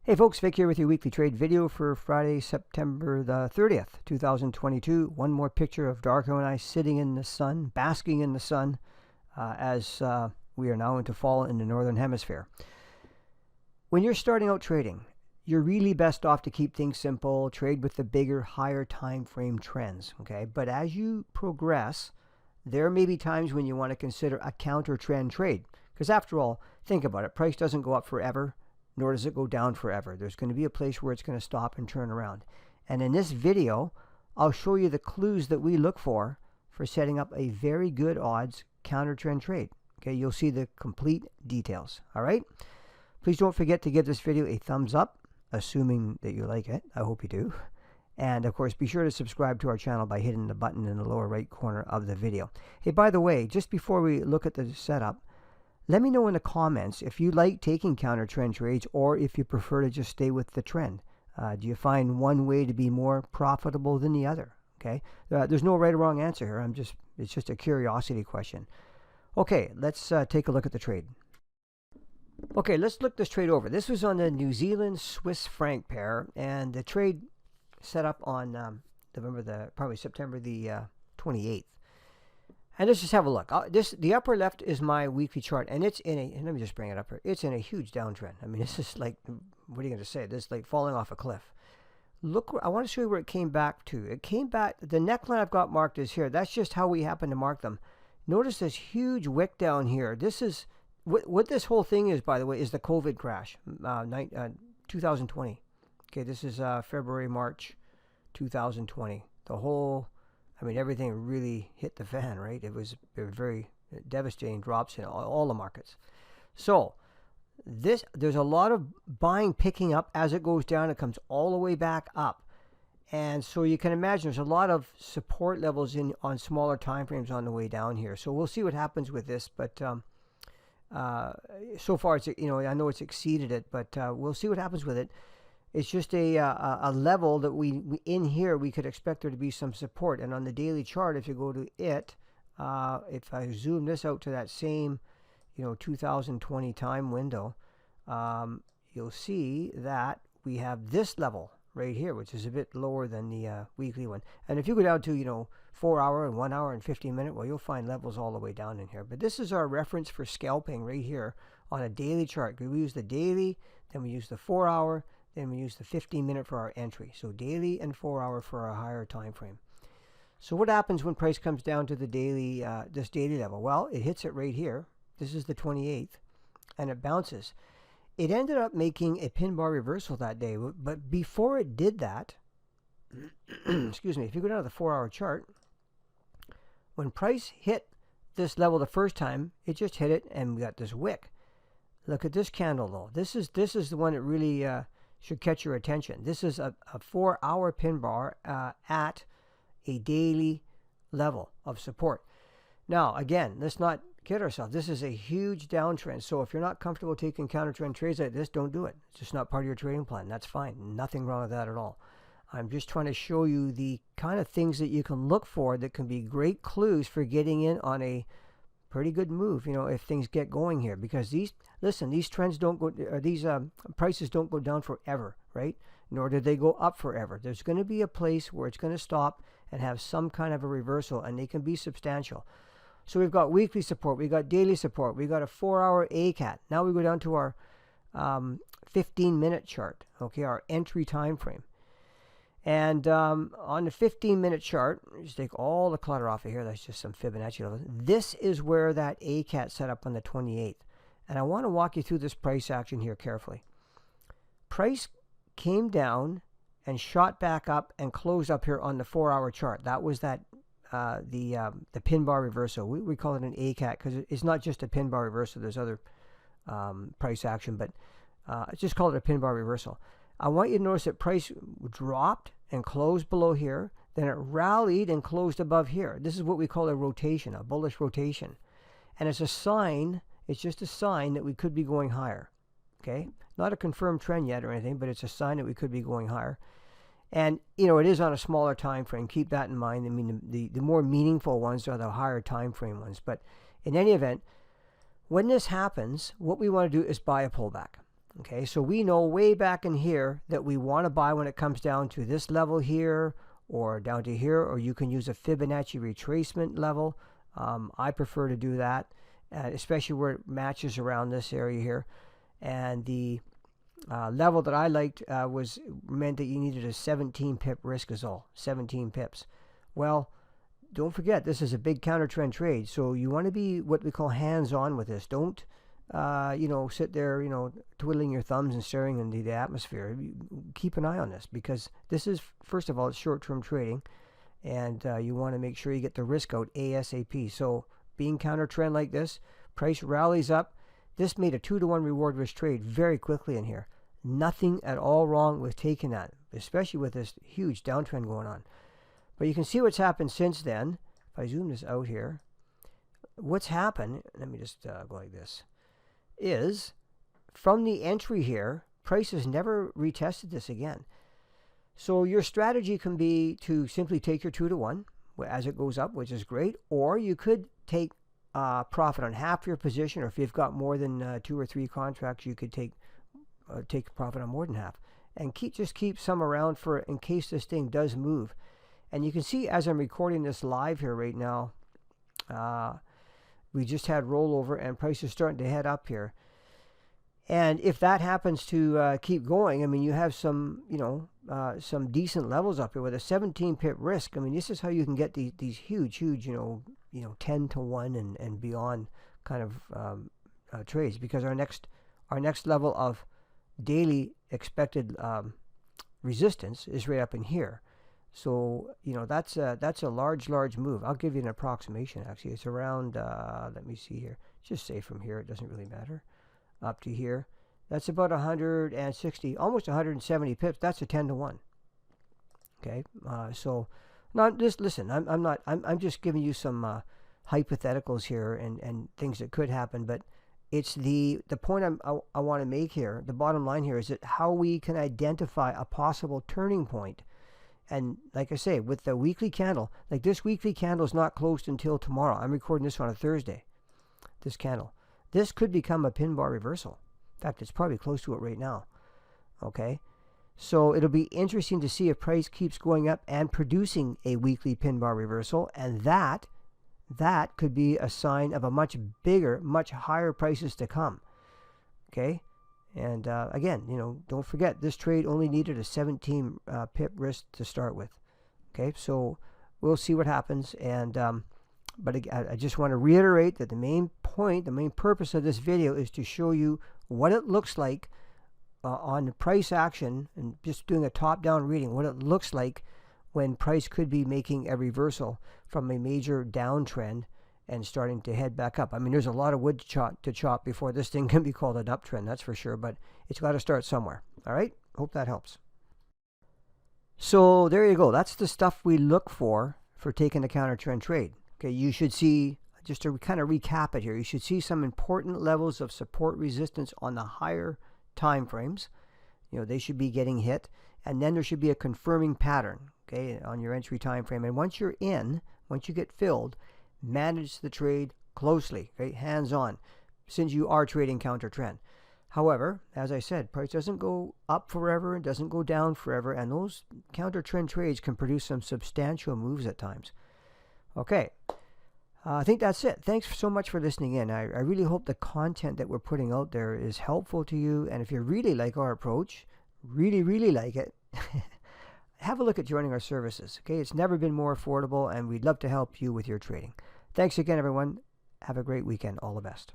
Hey folks, Vic here with your weekly trade video for Friday, September the 30th, 2022. One more picture of Darko and I sitting in the sun, basking in the sun, as we are now into fall in the Northern Hemisphere. When you're starting out trading, you're really best off to keep things simple, trade with the bigger, higher time frame trends, okay? But as you progress, there may be times when you want to consider a counter trend trade. Because after all, think about it, price doesn't go up forever, nor does it go down forever. There's going to be a place where it's going to stop and turn around. And in this video, I'll show you the clues that we look for setting up a very good odds counter trend trade. Okay, you'll see the complete details. All right. Please don't forget to give this video a thumbs up, assuming that you like it. I hope you do. And of course, be sure to subscribe to our channel by hitting the button in the lower right corner of the video. Hey, by the way, just before we look at the setup, let me know in the comments if you like taking counter trend trades or if you prefer to just stay with the trend. Do you find one way to be more profitable than the other? Okay, there's no right or wrong answer here. It's just a curiosity question. Okay, let's take a look at the trade. Okay, let's look this trade over. This was on the New Zealand Swiss franc pair, and the trade set up on September the 28th. And let's just have a look. The upper left is my weekly chart, and it's in a, and let me just bring it up here. It's in a huge downtrend. I mean, this is like, what are you going to say? This is like falling off a cliff. Look, I want to show you where it came back to. It came back, the neckline I've got marked is here. That's just how we happen to mark them. Notice this huge wick down here. This is, what this whole thing is, by the way, is the COVID crash, 2020. Okay, this is February, March 2020. The whole, I mean, everything really hit the fan, right? It was very devastating drops in all the markets. So there's a lot of buying picking up as it goes down. It comes all the way back up. And so you can imagine there's a lot of support levels on smaller time frames on the way down here. So we'll see what happens with this. But so far, it's, I know it's exceeded it, but we'll see what happens with it. It's just a level that we in here we could expect there to be some support. And on the daily chart, if you go to it, if I zoom this out to that same 2020 time window, you'll see that we have this level right here, which is a bit lower than the weekly one. And if you go down to 4 hour and 1 hour and 15 minute, well, you'll find levels all the way down in here. But this is our reference for scalping right here on a daily chart. We use the daily, then we use the 4 hour, then we use the 15 minute for our entry. So daily and 4 hour for our higher time frame. So what happens when price comes down to the daily, this daily level? Well, it hits it right here. This is the 28th, and it bounces. It ended up making a pin bar reversal that day, but before it did that, excuse me, if you go down to the 4 hour chart, when price hit this level the first time, it just hit it, and we got this wick. Look at this candle though. This is the one that really should catch your attention. This is a 4 hour pin bar at a daily level of support. Now, again, let's not kid ourselves. This is a huge downtrend. So if you're not comfortable taking counter trend trades like this, don't do it. It's just not part of your trading plan. That's fine. Nothing wrong with that at all. I'm just trying to show you the kind of things that you can look for that can be great clues for getting in on a pretty good move, if things get going here. Because these trends don't go, or these prices don't go down forever, right? Nor do they go up forever. There's going to be a place where it's going to stop and have some kind of a reversal, and they can be substantial. So we've got weekly support, we got daily support, we got a 4 hour ACAT. Now we go down to our 15 minute chart, okay, our entry time frame. And on the 15 minute chart, just take all the clutter off of here. That's just some Fibonacci levels. This is where that ACAT set up on the 28th. And I want to walk you through this price action here carefully. Price came down and shot back up and closed up here on the 4 hour chart. That was that the pin bar reversal. We call it an ACAT because it's not just a pin bar reversal. There's other price action, but just call it a pin bar reversal. I want you to notice that price dropped and closed below here. Then it rallied and closed above here. This is what we call a rotation, a bullish rotation. And it's a sign, it's just a sign that we could be going higher. Okay? Not a confirmed trend yet or anything, but it's a sign that we could be going higher. And, it is on a smaller time frame. Keep that in mind. I mean, the more meaningful ones are the higher time frame ones. But in any event, when this happens, what we want to do is buy a pullback. Okay, so we know way back in here that we want to buy when it comes down to this level here or down to here, or you can use a Fibonacci retracement level. I prefer to do that, especially where it matches around this area here. And the level that I liked meant that you needed a 17 pip risk is all, 17 pips. Well, don't forget, this is a big counter trend trade, so you want to be what we call hands-on with this. Don't sit there, twiddling your thumbs and staring into the atmosphere. Keep an eye on this, because this is, first of all, it's short-term trading, and you want to make sure you get the risk out ASAP. So being counter trend like this, price rallies up. This made a 2-to-1 reward risk trade very quickly in here. Nothing at all wrong with taking that, especially with this huge downtrend going on. But you can see what's happened since then. If I zoom this out here, what's happened, let me just go like this, is from the entry here, price has never retested this again. So your strategy can be to simply take your 2-to-1 as it goes up, which is great, or you could take profit on half your position, or if you've got more than 2 or 3 contracts, you could take profit on more than half, and just keep some around for in case this thing does move. And you can see as I'm recording this live here right now, we just had rollover and price is starting to head up here. And if that happens to keep going, I mean, you have some, some decent levels up here with a 17 pip risk. I mean, this is how you can get these huge, 10-to-1 and beyond kind of trades, because our next level of daily expected resistance is right up in here. So that's a large move. I'll give you an approximation. Actually, it's around let me see here, just say from here, it doesn't really matter, up to here. That's about 160, almost 170 pips. That's a 10-to-1. Okay, so not just listen, I'm just giving you some hypotheticals here and things that could happen, but it's the point I want to make here. The bottom line here is that how we can identify a possible turning point. And like I say, with the weekly candle, like this weekly candle is not closed until tomorrow. I'm recording this on a Thursday, this candle. This could become a pin bar reversal. In fact, it's probably close to it right now. Okay, so it'll be interesting to see if price keeps going up and producing a weekly pin bar reversal, and that could be a sign of a much bigger, much higher prices to come. Okay, and again, don't forget, this trade only needed a 17 pip risk to start with. Okay, so we'll see what happens. And but I just want to reiterate that the main point, the main purpose of this video is to show you what it looks like on the price action, and just doing a top-down reading, what it looks like when price could be making a reversal from a major downtrend and starting to head back up. I mean, there's a lot of wood to chop before this thing can be called an uptrend, that's for sure, but it's got to start somewhere. All right, hope that helps. So there you go. That's the stuff we look for taking a counter trend trade. Okay, you should see, just to kind of recap it here, you should see some important levels of support resistance on the higher time frames. They should be getting hit, and then there should be a confirming pattern, okay, on your entry time frame. And once you're in, once you get filled, manage the trade closely, okay, hands on, since you are trading counter trend. However, as I said, price doesn't go up forever, it doesn't go down forever, and those counter trend trades can produce some substantial moves at times. Okay, I think that's it. Thanks so much for listening in. I really hope the content that we're putting out there is helpful to you, and if you really like our approach, really like it, have a look at joining our services. Okay, it's never been more affordable, and we'd love to help you with your trading. Thanks again, everyone. Have a great weekend. All the best.